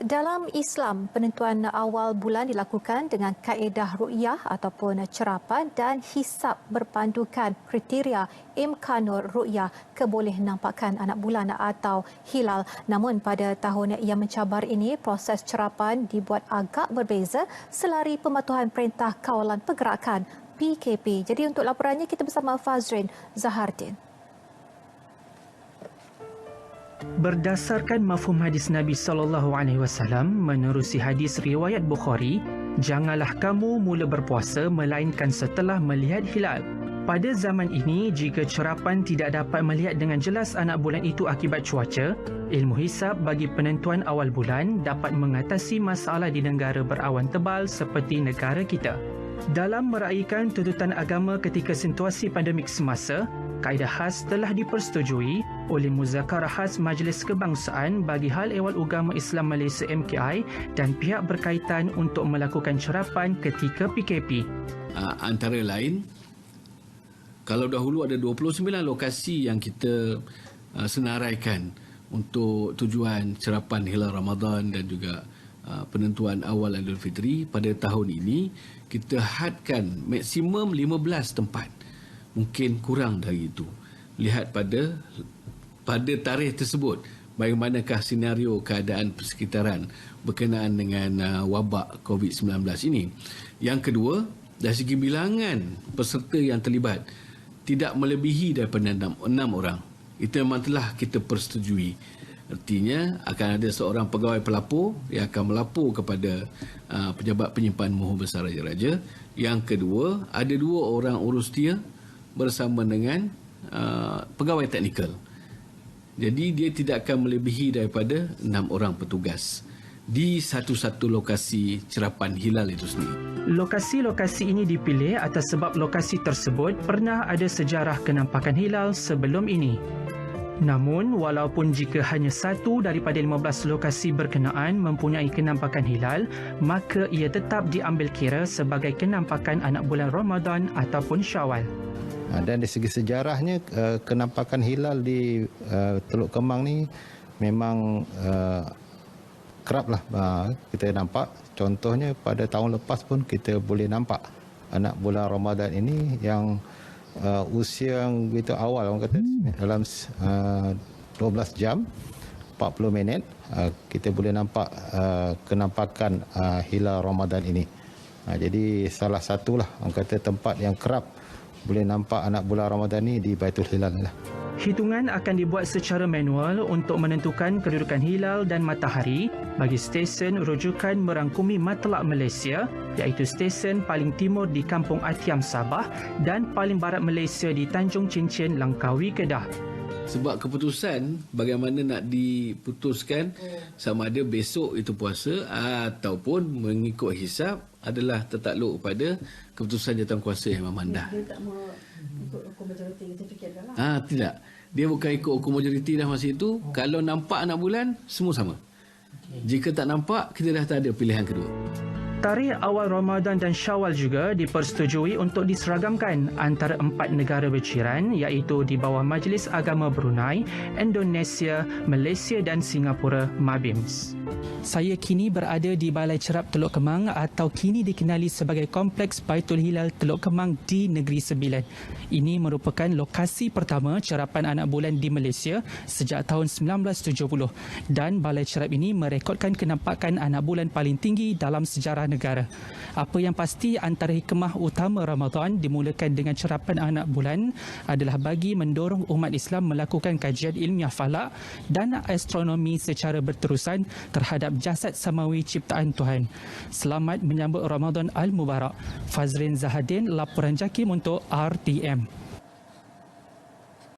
Dalam Islam, penentuan awal bulan dilakukan dengan kaedah ru'yah ataupun cerapan dan hisab berpandukan kriteria imkanur ru'yah, keboleh nampakan anak bulan atau hilal. Namun pada tahun yang mencabar ini, proses cerapan dibuat agak berbeza selari pematuhan Perintah Kawalan Pergerakan PKP. Jadi untuk laporannya kita bersama Fazrin Zahardin. Berdasarkan mafhum hadis Nabi SAW menerusi hadis riwayat Bukhari, janganlah kamu mula berpuasa melainkan setelah melihat hilal. Pada zaman ini, jika cerapan tidak dapat melihat dengan jelas anak bulan itu akibat cuaca, ilmu hisab bagi penentuan awal bulan dapat mengatasi masalah di negara berawan tebal seperti negara kita. Dalam meraihkan tuntutan agama ketika situasi pandemik semasa, kaedah khas telah dipersetujui oleh Muzakarah Khas Majlis Kebangsaan bagi Hal Ehwal Agama Islam Malaysia MKI dan pihak berkaitan untuk melakukan cerapan ketika PKP. Antara lain, kalau dahulu ada 29 lokasi yang kita senaraikan untuk tujuan cerapan hilal Ramadan dan juga penentuan awal Aidilfitri, pada tahun ini kita hadkan maksimum 15 tempat. Mungkin kurang dari itu. Lihat pada tarikh tersebut, bagaimanakah senario keadaan persekitaran berkenaan dengan wabak COVID-19 ini. Yang kedua, dari segi bilangan peserta yang terlibat tidak melebihi daripada 6 orang. Itu memang telah kita persetujui. Artinya akan ada seorang pegawai pelapor yang akan melapor kepada pejabat penyimpan mohon besar raja-raja. Yang kedua, ada 2 orang urus dia bersama dengan pegawai teknikal. Jadi dia tidak akan melebihi daripada 6 orang petugas di satu-satu lokasi cerapan hilal itu sendiri. Lokasi-lokasi ini dipilih atas sebab lokasi tersebut pernah ada sejarah kenampakan hilal sebelum ini. Namun, walaupun jika hanya satu daripada 15 lokasi berkenaan mempunyai kenampakan hilal, maka ia tetap diambil kira sebagai kenampakan anak bulan Ramadan ataupun Syawal. Dan dari segi sejarahnya, kenampakan hilal di Teluk Kemang ni memang kerap lah kita nampak. Contohnya pada tahun lepas pun kita boleh nampak anak bulan Ramadan ini yang usia yang begitu awal, orang kata dalam 12 jam 40 minit kita boleh nampak kenampakan hilal Ramadan ini. Jadi salah satulah orang kata tempat yang kerap boleh nampak anak bulan Ramadan ini di Baitul Hilal lah. Hitungan akan dibuat secara manual untuk menentukan kedudukan hilal dan matahari bagi stesen rujukan merangkumi Matlak Malaysia, iaitu stesen paling timur di Kampung Atiam Sabah dan paling barat Malaysia di Tanjung Cincin, Langkawi, Kedah. Sebab keputusan bagaimana nak diputuskan sama ada besok itu puasa ataupun mengikut hisab adalah tertakluk pada keputusan Jawatankuasa Yang Memandah. Dia tak mau ikut hukum majoriti, kita fikirkan lah. Tidak. Dia bukan ikut hukum majoriti dah masa itu. Kalau nampak anak bulan, semua sama. Jika tak nampak, kita dah tak ada pilihan kedua. Tarikh awal Ramadan dan Syawal juga dipersetujui untuk diseragamkan antara 4 negara berjiran, iaitu di bawah Majlis Agama Brunei, Indonesia, Malaysia dan Singapura (MABIMS). Saya kini berada di Balai Cerap Teluk Kemang atau kini dikenali sebagai Kompleks Baitul Hilal Teluk Kemang di Negeri Sembilan. Ini merupakan lokasi pertama cerapan anak bulan di Malaysia sejak tahun 1970 dan Balai Cerap ini merekodkan kenampakan anak bulan paling tinggi dalam sejarah negara. Apa yang pasti, antara hikmah utama Ramadan dimulakan dengan cerapan anak bulan adalah bagi mendorong umat Islam melakukan kajian ilmiah falak dan astronomi secara berterusan terhadap jasad samawi ciptaan Tuhan. Selamat menyambut Ramadan Al-Mubarak. Fazrin Zahardin, laporan JAKIM untuk RTM.